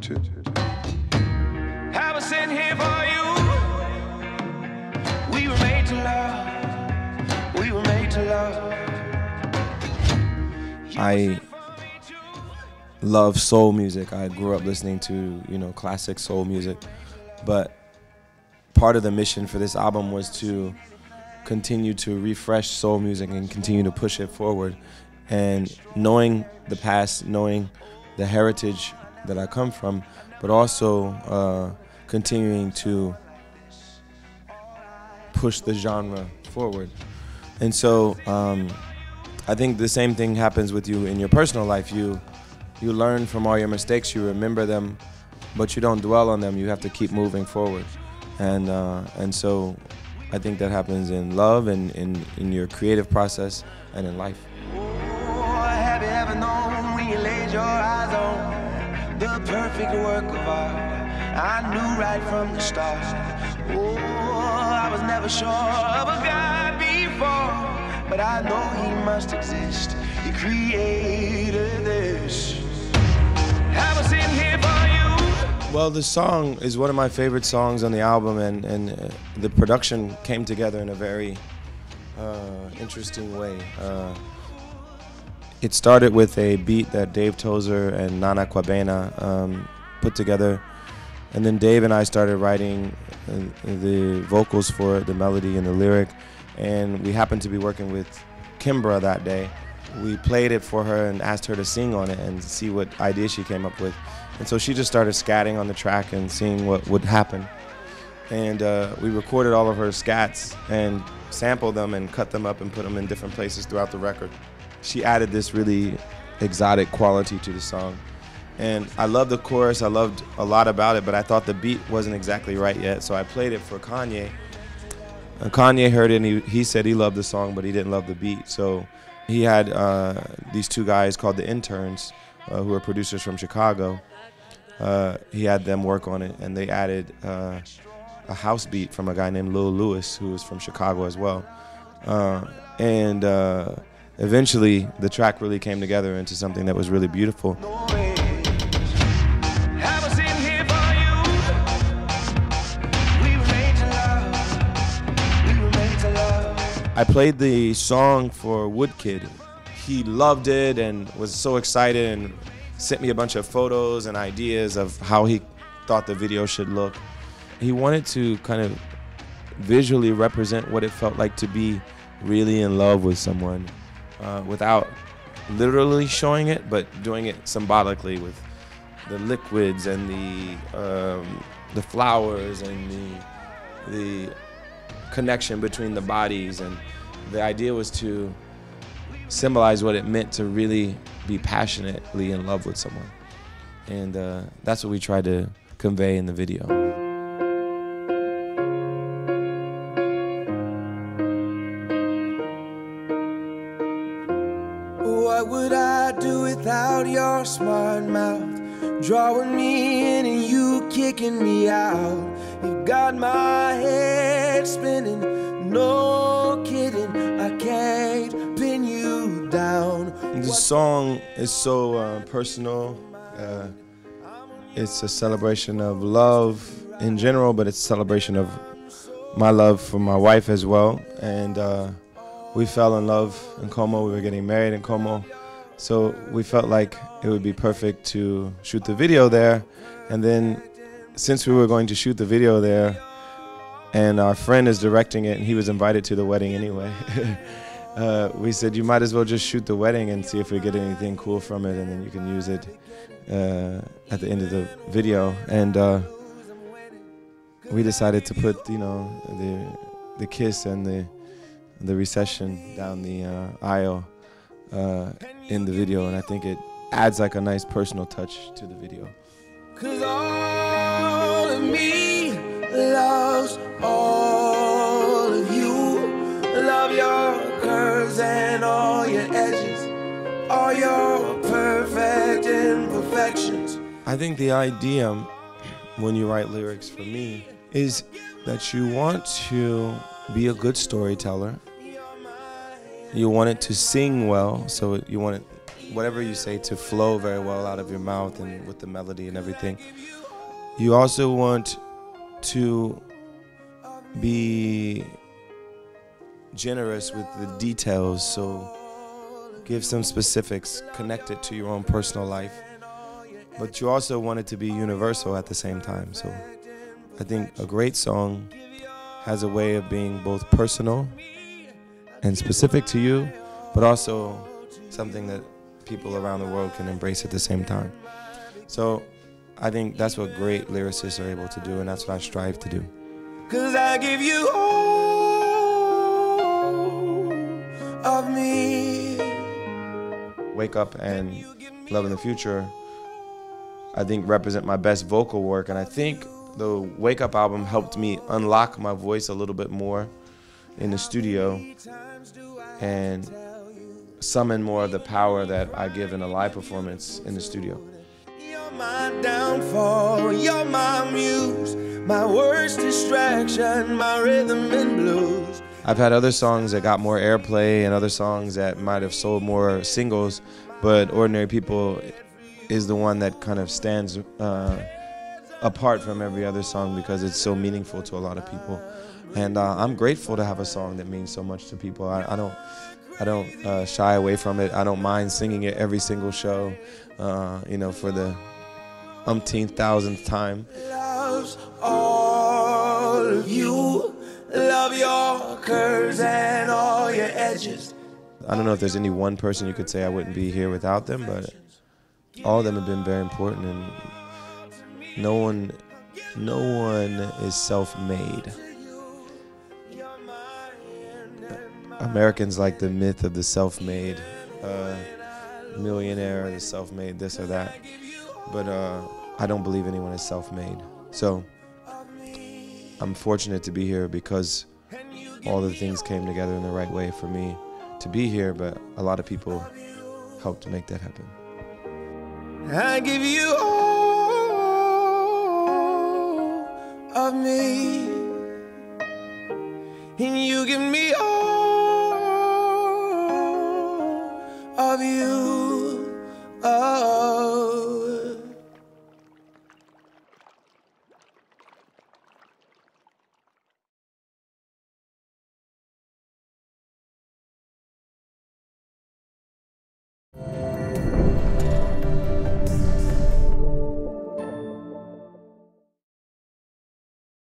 I was sitting here for you. We were made to love. We were made to love. I love soul music. I grew up listening to, classic soul music. But part of the mission for this album was to continue to refresh soul music and continue to push it forward. And knowing the past, knowing the heritage that I come from, but also continuing to push the genre forward. And so I think the same thing happens with you in your personal life. You learn from all your mistakes, you remember them, but you don't dwell on them. You have to keep moving forward. And so I think that happens in love and in your creative process and in life. Have you ever known when you laid your eyes on the perfect work of art? I knew right from the start. Oh, I was never sure of a God before, but I know he must exist. He created this. I was sitting here for you. Well, the song is one of my favorite songs on the album, and the production came together in a very interesting way. It started with a beat that Dave Tozer and Nana Kwabena put together, and then Dave and I started writing the vocals for it, the melody and the lyric, and we happened to be working with Kimbra that day. We played it for her and asked her to sing on it and see what idea she came up with. And so she just started scatting on the track and seeing what would happen. And we recorded all of her scats and sampled them and cut them up and put them in different places throughout the record. She added this really exotic quality to the song. And I loved the chorus, I loved a lot about it, but I thought the beat wasn't exactly right yet, so I played it for Kanye. And Kanye heard it and he said he loved the song, but he didn't love the beat. So he had these two guys called the Interns, who are producers from Chicago. He had them work on it, and they added a house beat from a guy named Lil Lewis, who is from Chicago as well. Eventually, the track really came together into something that was really beautiful. I played the song for Woodkid. He loved it and was so excited and sent me a bunch of photos and ideas of how he thought the video should look. He wanted to kind of visually represent what it felt like to be really in love with someone without literally showing it, but doing it symbolically with the liquids and the flowers and the connection between the bodies. And the idea was to symbolize what it meant to really be passionately in love with someone. And that's what we tried to convey in the video. What would I do without your smart mouth? Drawing me in and you kicking me out. You got my head spinning, no kidding, I can't pin you down. The song is so personal. It's a celebration of love in general, but it's a celebration of my love for my wife as well. And we fell in love in Como. We were getting married in Como. So we felt like it would be perfect to shoot the video there. And then since we were going to shoot the video there, and our friend is directing it, and he was invited to the wedding anyway, we said, you might as well just shoot the wedding and see if we get anything cool from it, and then you can use it at the end of the video. And we decided to put, the kiss and the recession down the aisle in the video, and I think it adds like a nice personal touch to the video. 'Cause all of me loves all of you. Love your curves and all your edges, all your perfect imperfections. I think the idea when you write lyrics for me is that you want to be a good storyteller. You want it to sing well, so you want it whatever you say to flow very well out of your mouth and with the melody and everything. You also want to be generous with the details, so give some specifics, connect it to your own personal life. But you also want it to be universal at the same time. So I think a great song has a way of being both personal and specific to you, but also something that people around the world can embrace at the same time. So I think that's what great lyricists are able to do, and that's what I strive to do. 'Cause I give you all of me. Wake Up and Love in the Future, I think, represent my best vocal work, and I think the Wake Up album helped me unlock my voice a little bit more in the studio and summon more of the power that I give in a live performance in the studio. You're my downfall, you're my muse, my worst distraction, my rhythm and blues. I've had other songs that got more airplay and other songs that might have sold more singles, but Ordinary People is the one that kind of stands apart from every other song because it's so meaningful to a lot of people. And I'm grateful to have a song that means so much to people. I don't shy away from it. I don't mind singing it every single show, for the umpteenth thousandth time. Loves all of you, love your curves and all your edges. I don't know if there's any one person you could say I wouldn't be here without them, but all of them have been very important, and no one is self-made. Americans like the myth of the self-made millionaire, the self-made this or that, but I don't believe anyone is self-made. So I'm fortunate to be here because all the things came together in the right way for me to be here, but a lot of people helped to make that happen. I give you all of me, and you give me all